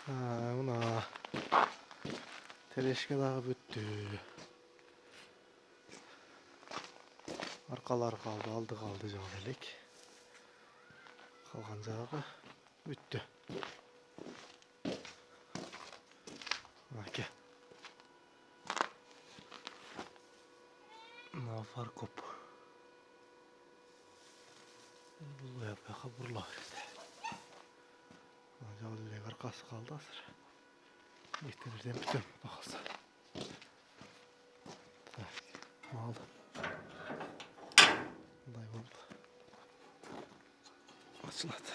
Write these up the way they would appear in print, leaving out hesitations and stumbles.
Мына терешке дагы бүттү. Аркалары калды, алды калды жагы элек. Калган жагы бүттү. Аке. Мына фаркоп. Бул бияка бурула берди. Жагы элек аркасы калды азыр. Эртелерден бүтөм, Кудай калса. Мал. Мындай болуп ачылат.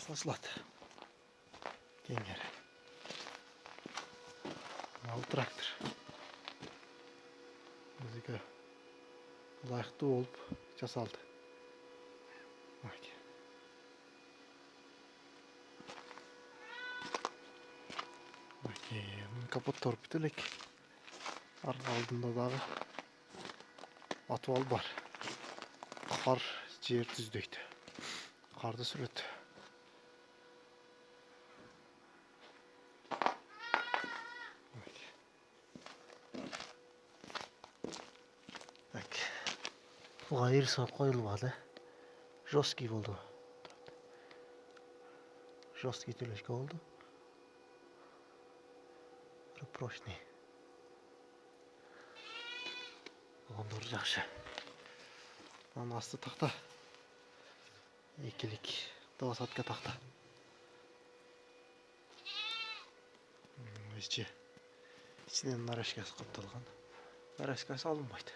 Аркасы ачылат. Кеңер. Мал трактор. Өзүгө ылайыктуу болуп жасалды. Капоттор бүт элек. Алдында дагы атыбал бар. Кар жер түздөйт. Карды сүрөт. Буга ирсо коюлбады. Жесткий болду. Жесткий төлөшкө болду. Прочный. Ондор жакшы. Анын асты такта. Экилик 20 такта. Ичинен нарашкасы капталган. Нарашкасы алынбайт.